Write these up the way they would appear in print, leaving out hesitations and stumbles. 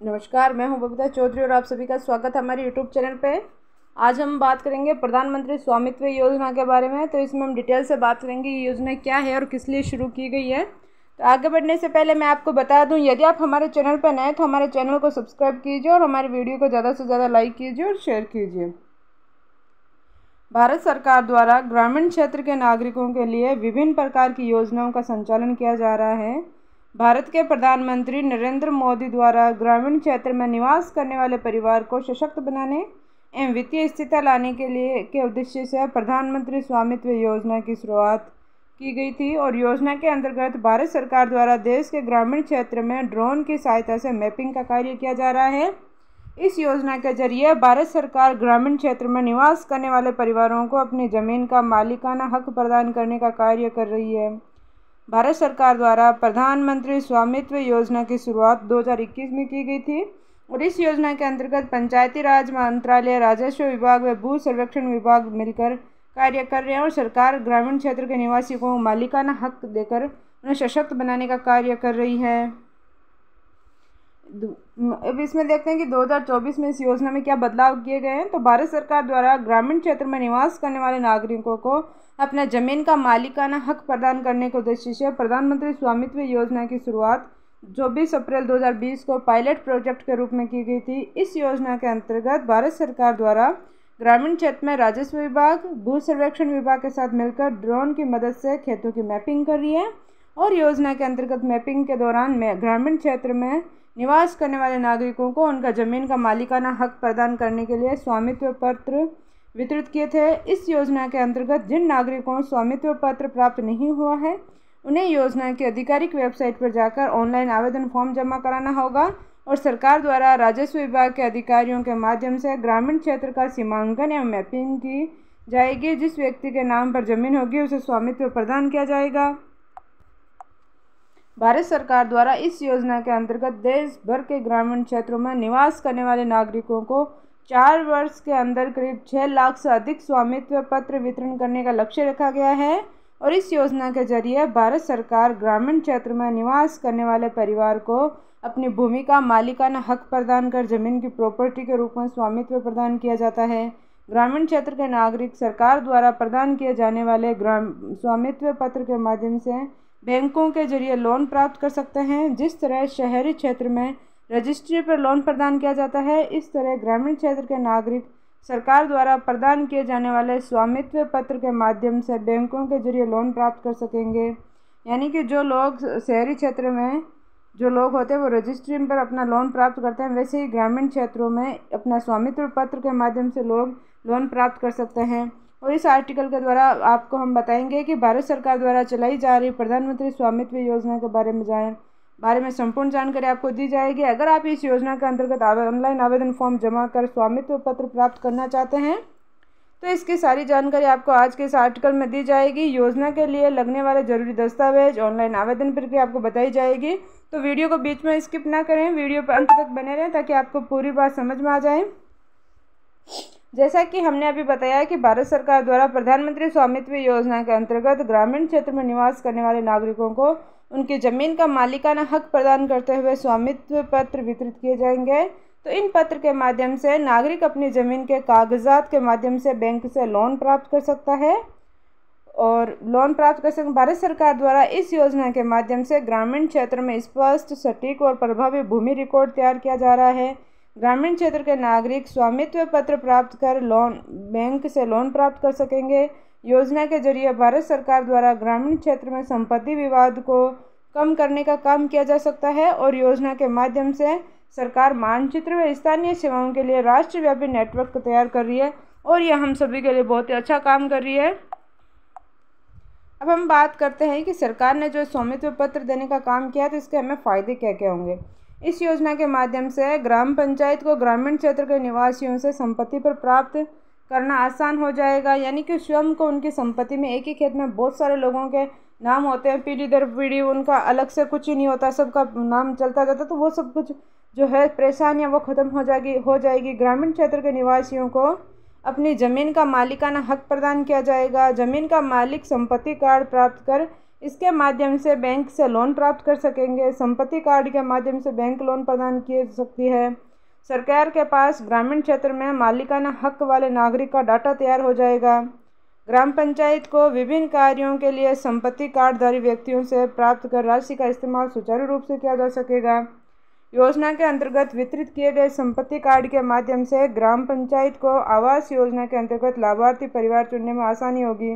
नमस्कार, मैं हूं बबीता चौधरी और आप सभी का स्वागत है हमारे यूट्यूब चैनल पे। आज हम बात करेंगे प्रधानमंत्री स्वामित्व योजना के बारे में। तो इसमें हम डिटेल से बात करेंगे ये योजना क्या है और किस लिए शुरू की गई है। तो आगे बढ़ने से पहले मैं आपको बता दूं, यदि आप हमारे चैनल पर नए तो हमारे चैनल को सब्सक्राइब कीजिए और हमारे वीडियो को ज़्यादा से ज़्यादा लाइक कीजिए और शेयर कीजिए। भारत सरकार द्वारा ग्रामीण क्षेत्र के नागरिकों के लिए विभिन्न प्रकार की योजनाओं का संचालन किया जा रहा है। भारत के प्रधानमंत्री नरेंद्र मोदी द्वारा ग्रामीण क्षेत्र में निवास करने वाले परिवार को सशक्त बनाने एवं वित्तीय स्थिरता लाने के उद्देश्य से प्रधानमंत्री स्वामित्व योजना की शुरुआत की गई थी और योजना के अंतर्गत भारत सरकार द्वारा देश के ग्रामीण क्षेत्र में ड्रोन की सहायता से मैपिंग का कार्य किया जा रहा है। इस योजना के जरिए भारत सरकार ग्रामीण क्षेत्र में निवास करने वाले परिवारों को अपनी ज़मीन का मालिकाना हक प्रदान करने का कार्य कर रही है। भारत सरकार द्वारा प्रधानमंत्री स्वामित्व योजना की शुरुआत 2021 में की गई थी और इस योजना के अंतर्गत पंचायती राज मंत्रालय, राजस्व विभाग व भू सर्वेक्षण विभाग मिलकर कार्य कर रहे हैं और सरकार ग्रामीण क्षेत्र के निवासियों को मालिकाना हक देकर उन्हें सशक्त बनाने का कार्य कर रही है। अब इसमें देखते हैं कि 2024 में इस योजना में क्या बदलाव किए गए हैं। तो भारत सरकार द्वारा ग्रामीण क्षेत्र में निवास करने वाले नागरिकों को अपने ज़मीन का मालिकाना हक प्रदान करने के उद्देश्य से प्रधानमंत्री स्वामित्व योजना की शुरुआत 24 अप्रैल 2020 को पायलट प्रोजेक्ट के रूप में की गई थी। इस योजना के अंतर्गत भारत सरकार द्वारा ग्रामीण क्षेत्र में राजस्व विभाग, भू सर्वेक्षण विभाग के साथ मिलकर ड्रोन की मदद से खेतों की मैपिंग कर रही है और योजना के अंतर्गत मैपिंग के दौरान ग्रामीण क्षेत्र में निवास करने वाले नागरिकों को उनका ज़मीन का मालिकाना हक प्रदान करने के लिए स्वामित्व पत्र वितरित किए थे। इस योजना के अंतर्गत जिन नागरिकों को स्वामित्व पत्र प्राप्त नहीं हुआ है उन्हें योजना की आधिकारिक वेबसाइट पर जाकर ऑनलाइन आवेदन फॉर्म जमा कराना होगा और सरकार द्वारा राजस्व विभाग के अधिकारियों के माध्यम से ग्रामीण क्षेत्र का सीमांकन एवं मैपिंग की जाएगी। जिस व्यक्ति के नाम पर ज़मीन होगी उसे स्वामित्व प्रदान किया जाएगा। भारत सरकार द्वारा इस योजना के अंतर्गत देश भर के ग्रामीण क्षेत्रों में निवास करने वाले नागरिकों को 4 वर्ष के अंदर करीब 6 लाख से अधिक स्वामित्व पत्र वितरण करने का लक्ष्य रखा गया है और इस योजना के जरिए भारत सरकार ग्रामीण क्षेत्र में निवास करने वाले परिवार को अपनी भूमि का मालिकाना हक प्रदान कर जमीन की प्रॉपर्टी के रूप में स्वामित्व प्रदान किया जाता है। ग्रामीण क्षेत्र के नागरिक सरकार द्वारा प्रदान किए जाने वाले स्वामित्व पत्र के माध्यम से बैंकों के जरिए लोन प्राप्त कर सकते हैं। जिस तरह शहरी क्षेत्र में रजिस्ट्री पर लोन प्रदान किया जाता है, इस तरह ग्रामीण क्षेत्र के नागरिक सरकार द्वारा प्रदान किए जाने वाले स्वामित्व पत्र के माध्यम से बैंकों के जरिए लोन प्राप्त कर सकेंगे। यानी कि जो लोग शहरी क्षेत्र में जो लोग होते हैं वो रजिस्ट्री पर अपना लोन प्राप्त करते हैं, वैसे ही ग्रामीण क्षेत्रों में अपना स्वामित्व पत्र के माध्यम से लोग लोन प्राप्त कर सकते हैं। और इस आर्टिकल के द्वारा आपको हम बताएंगे कि भारत सरकार द्वारा चलाई जा रही प्रधानमंत्री स्वामित्व योजना के बारे में संपूर्ण जानकारी आपको दी जाएगी। अगर आप इस योजना के अंतर्गत ऑनलाइन आवेदन फॉर्म जमा कर स्वामित्व पत्र प्राप्त करना चाहते हैं तो इसकी सारी जानकारी आपको आज के इस आर्टिकल में दी जाएगी। योजना के लिए लगने वाले जरूरी दस्तावेज, ऑनलाइन आवेदन प्रक्रिया आपको बताई जाएगी। तो वीडियो को बीच में स्किप ना करें, वीडियो पर अंत तक बने रहें ताकि आपको पूरी बात समझ में आ जाए। जैसा कि हमने अभी बताया कि भारत सरकार द्वारा प्रधानमंत्री स्वामित्व योजना के अंतर्गत ग्रामीण क्षेत्र में निवास करने वाले नागरिकों को उनकी ज़मीन का मालिकाना हक प्रदान करते हुए स्वामित्व पत्र वितरित किए जाएंगे। तो इन पत्र के माध्यम से नागरिक अपनी ज़मीन के कागजात के माध्यम से बैंक से लोन प्राप्त कर सकता है और लोन प्राप्त कर सकते। भारत सरकार द्वारा इस योजना के माध्यम से ग्रामीण क्षेत्र में स्पष्ट, सटीक और प्रभावी भूमि रिकॉर्ड तैयार किया जा रहा है। ग्रामीण क्षेत्र के नागरिक स्वामित्व पत्र प्राप्त कर बैंक से लोन प्राप्त कर सकेंगे। योजना के जरिए भारत सरकार द्वारा ग्रामीण क्षेत्र में संपत्ति विवाद को कम करने का काम किया जा सकता है और योजना के माध्यम से सरकार मानचित्र व स्थानीय सेवाओं के लिए राष्ट्रव्यापी नेटवर्क तैयार कर रही है और यह हम सभी के लिए बहुत ही अच्छा काम कर रही है। अब हम बात करते हैं कि सरकार ने जो स्वामित्व पत्र देने का काम किया तो इसके हमें फ़ायदे क्या क्या होंगे। इस योजना के माध्यम से ग्राम पंचायत को ग्रामीण क्षेत्र के निवासियों से संपत्ति पर प्राप्त करना आसान हो जाएगा। यानी कि स्वयं को उनकी संपत्ति में एक ही खेत में बहुत सारे लोगों के नाम होते हैं, पीढ़ी दर पीढ़ी उनका अलग से कुछ ही नहीं होता, सबका नाम चलता जाता, तो वो सब कुछ जो है परेशानियाँ वो ख़त्म हो जाएगी। ग्रामीण क्षेत्र के निवासियों को अपनी ज़मीन का मालिकाना हक प्रदान किया जाएगा। ज़मीन का मालिक संपत्ति कार्ड प्राप्त कर इसके माध्यम से बैंक से लोन प्राप्त कर सकेंगे। संपत्ति कार्ड के माध्यम से बैंक लोन प्रदान की जा सकती है। सरकार के पास ग्रामीण क्षेत्र में मालिकाना हक वाले नागरिक का डाटा तैयार हो जाएगा। ग्राम पंचायत को विभिन्न कार्यों के लिए संपत्ति कार्डधारी व्यक्तियों से प्राप्त कर राशि का इस्तेमाल सुचारू रूप से किया जा सकेगा। योजना के अंतर्गत वितरित किए गए संपत्ति कार्ड के माध्यम से ग्राम पंचायत को आवास योजना के अंतर्गत लाभार्थी परिवार चुनने में आसानी होगी।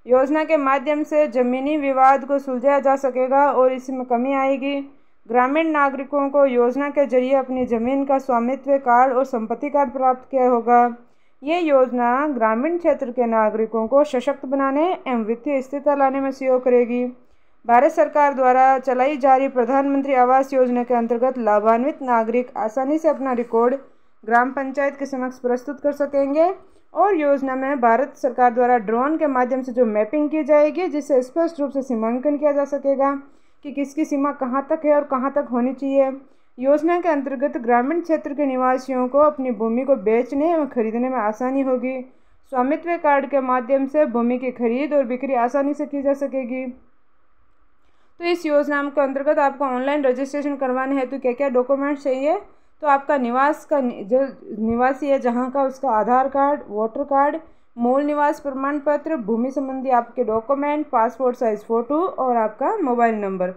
योजना के माध्यम से जमीनी विवाद को सुलझाया जा सकेगा और इसमें कमी आएगी। ग्रामीण नागरिकों को योजना के जरिए अपनी जमीन का स्वामित्व कार्ड और संपत्ति कार्ड प्राप्त किया होगा। ये योजना ग्रामीण क्षेत्र के नागरिकों को सशक्त बनाने एवं वित्तीय स्थिरता लाने में सहयोग करेगी। भारत सरकार द्वारा चलाई जा रही प्रधानमंत्री आवास योजना के अंतर्गत लाभान्वित नागरिक आसानी से अपना रिकॉर्ड ग्राम पंचायत के समक्ष प्रस्तुत कर सकेंगे और योजना में भारत सरकार द्वारा ड्रोन के माध्यम से जो मैपिंग की जाएगी, जिससे स्पष्ट रूप से सीमांकन किया जा सकेगा कि किसकी सीमा कहाँ तक है और कहाँ तक होनी चाहिए। योजना के अंतर्गत ग्रामीण क्षेत्र के निवासियों को अपनी भूमि को बेचने एवं खरीदने में आसानी होगी। स्वामित्व कार्ड के माध्यम से भूमि की खरीद और बिक्री आसानी से की जा सकेगी। तो इस योजना के अंतर्गत आपको ऑनलाइन रजिस्ट्रेशन करवाने हेतु क्या क्या डॉक्यूमेंट चाहिए, तो आपका निवास का जो निवासी है जहाँ का, उसका आधार कार्ड, वोटर कार्ड, मूल निवास प्रमाण पत्र, भूमि संबंधी आपके डॉक्यूमेंट, पासपोर्ट साइज फ़ोटो और आपका मोबाइल नंबर।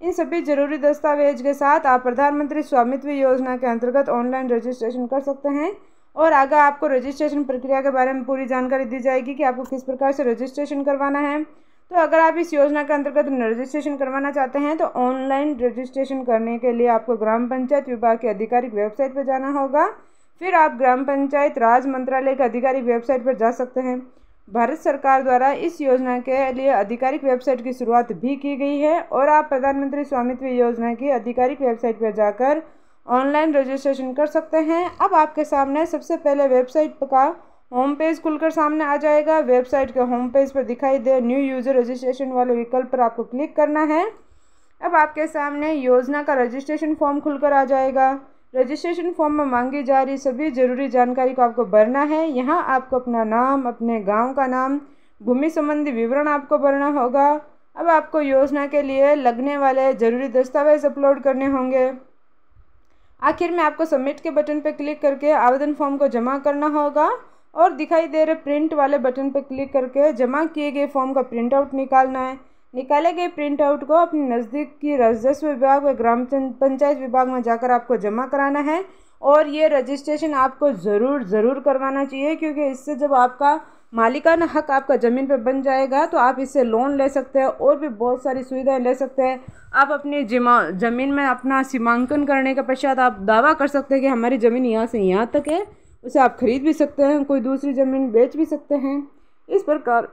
इन सभी जरूरी दस्तावेज के साथ आप प्रधानमंत्री स्वामित्व योजना के अंतर्गत ऑनलाइन रजिस्ट्रेशन कर सकते हैं और आगे आपको रजिस्ट्रेशन प्रक्रिया के बारे में पूरी जानकारी दी जाएगी कि आपको किस प्रकार से रजिस्ट्रेशन करवाना है। तो अगर आप इस योजना के अंतर्गत रजिस्ट्रेशन करवाना चाहते हैं तो ऑनलाइन रजिस्ट्रेशन करने के लिए आपको ग्राम पंचायत विभाग की आधिकारिक वेबसाइट पर जाना होगा। फिर आप ग्राम पंचायत राज मंत्रालय की आधिकारिक वेबसाइट पर जा सकते हैं। भारत सरकार द्वारा इस योजना के लिए आधिकारिक वेबसाइट की शुरुआत भी की गई है और आप प्रधानमंत्री स्वामित्व योजना की आधिकारिक वेबसाइट पर जाकर ऑनलाइन रजिस्ट्रेशन कर सकते हैं। अब आपके सामने सबसे पहले वेबसाइट का होम पेज खुलकर सामने आ जाएगा। वेबसाइट के होम पेज पर दिखाई दे न्यू यूज़र रजिस्ट्रेशन वाले विकल्प पर आपको क्लिक करना है। अब आपके सामने योजना का रजिस्ट्रेशन फॉर्म खुलकर आ जाएगा। रजिस्ट्रेशन फॉर्म में मांगी जा रही सभी जरूरी जानकारी को आपको भरना है। यहाँ आपको अपना नाम, अपने गांव का नाम, भूमि संबंधी विवरण आपको भरना होगा। अब आपको योजना के लिए लगने वाले जरूरी दस्तावेज अपलोड करने होंगे। आखिर में आपको सबमिट के बटन पर क्लिक करके आवेदन फॉर्म को जमा करना होगा और दिखाई दे रहे प्रिंट वाले बटन पर क्लिक करके जमा किए गए फॉर्म का प्रिंट आउट निकालना है। निकाले गए प्रिंट आउट को अपने नज़दीक की राजस्व विभाग व ग्राम पंचायत विभाग में जाकर आपको जमा कराना है और ये रजिस्ट्रेशन आपको ज़रूर करवाना चाहिए, क्योंकि इससे जब आपका मालिकाना हक आपका ज़मीन पर बन जाएगा तो आप इससे लोन ले सकते हैं और भी बहुत सारी सुविधाएं ले सकते हैं। आप अपनी ज़मीन में अपना सीमांकन करने के पश्चात आप दावा कर सकते हैं कि हमारी ज़मीन यहाँ से यहाँ तक है, उसे आप खरीद भी सकते हैं, कोई दूसरी ज़मीन बेच भी सकते हैं। इस प्रकार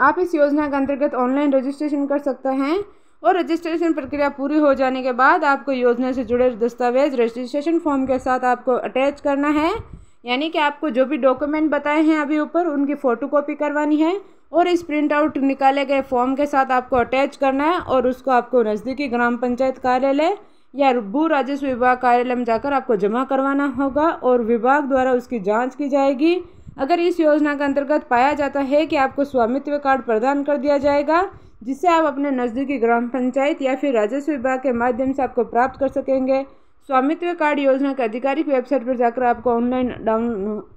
आप इस योजना के अंतर्गत ऑनलाइन रजिस्ट्रेशन कर सकते हैं और रजिस्ट्रेशन प्रक्रिया पूरी हो जाने के बाद आपको योजना से जुड़े दस्तावेज रजिस्ट्रेशन फॉर्म के साथ आपको अटैच करना है। यानी कि आपको जो भी डॉक्यूमेंट बताए हैं अभी ऊपर, उनकी फ़ोटोकॉपी करवानी है और इस प्रिंट आउट निकाले गए फॉर्म के साथ आपको अटैच करना है और उसको आपको नज़दीकी ग्राम पंचायत कार्यालय या भू राजस्व विभाग कार्यालय में जाकर आपको जमा करवाना होगा और विभाग द्वारा उसकी जाँच की जाएगी। अगर इस योजना के अंतर्गत पाया जाता है कि आपको स्वामित्व कार्ड प्रदान कर दिया जाएगा, जिससे आप अपने नज़दीकी ग्राम पंचायत या फिर राजस्व विभाग के माध्यम से आपको प्राप्त कर सकेंगे। स्वामित्व कार्ड योजना के आधिकारिक वेबसाइट पर जाकर आपको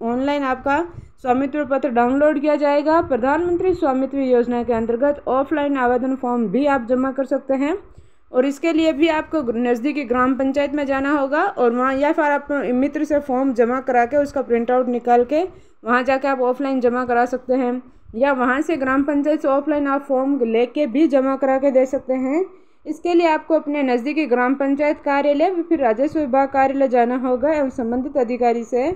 ऑनलाइन आपका स्वामित्व पत्र डाउनलोड किया जाएगा। प्रधानमंत्री स्वामित्व योजना के अंतर्गत ऑफलाइन आवेदन फॉर्म भी आप जमा कर सकते हैं और इसके लिए भी आपको नज़दीकी ग्राम पंचायत में जाना होगा और वहाँ या फिर आप मित्र से फॉर्म जमा करा के उसका प्रिंट आउट निकाल के वहाँ जाके आप ऑफलाइन जमा करा सकते हैं या वहाँ से ग्राम पंचायत से ऑफलाइन आप फॉर्म लेके भी जमा करा के दे सकते हैं। इसके लिए आपको अपने नज़दीकी ग्राम पंचायत कार्यालय या फिर राजस्व विभाग कार्यालय जाना होगा एवं संबंधित अधिकारी से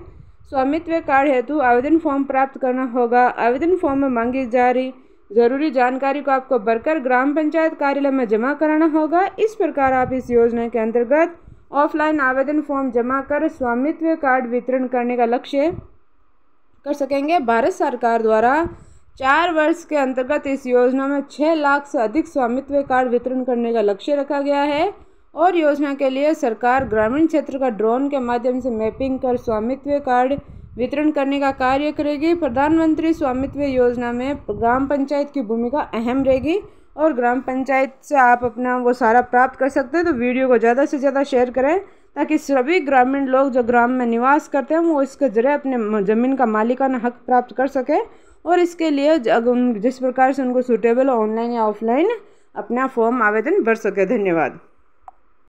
स्वामित्व कार्ड हेतु आवेदन फॉर्म प्राप्त करना होगा। आवेदन फॉर्म में मांगी जा रही जरूरी जानकारी को आपको भरकर ग्राम पंचायत कार्यालय में जमा कराना होगा। इस प्रकार आप इस योजना के अंतर्गत ऑफलाइन आवेदन फॉर्म जमा कर स्वामित्व कार्ड वितरण करने का लक्ष्य कर सकेंगे। भारत सरकार द्वारा 4 वर्ष के अंतर्गत इस योजना में 6 लाख से अधिक स्वामित्व कार्ड वितरण करने का लक्ष्य रखा गया है और योजना के लिए सरकार ग्रामीण क्षेत्र का ड्रोन के माध्यम से मैपिंग कर स्वामित्व कार्ड वितरण करने का कार्य करेगी। प्रधानमंत्री स्वामित्व योजना में ग्राम पंचायत की भूमिका अहम रहेगी और ग्राम पंचायत से आप अपना वो सारा प्राप्त कर सकते हैं। तो वीडियो को ज़्यादा से ज़्यादा शेयर करें ताकि सभी ग्रामीण लोग जो ग्राम में निवास करते हैं वो इसके जरिए अपने ज़मीन का मालिकाना हक प्राप्त कर सके और इसके लिए जिस प्रकार से उनको सूटेबल ऑनलाइन या ऑफलाइन अपना फॉर्म आवेदन भर सके। धन्यवाद।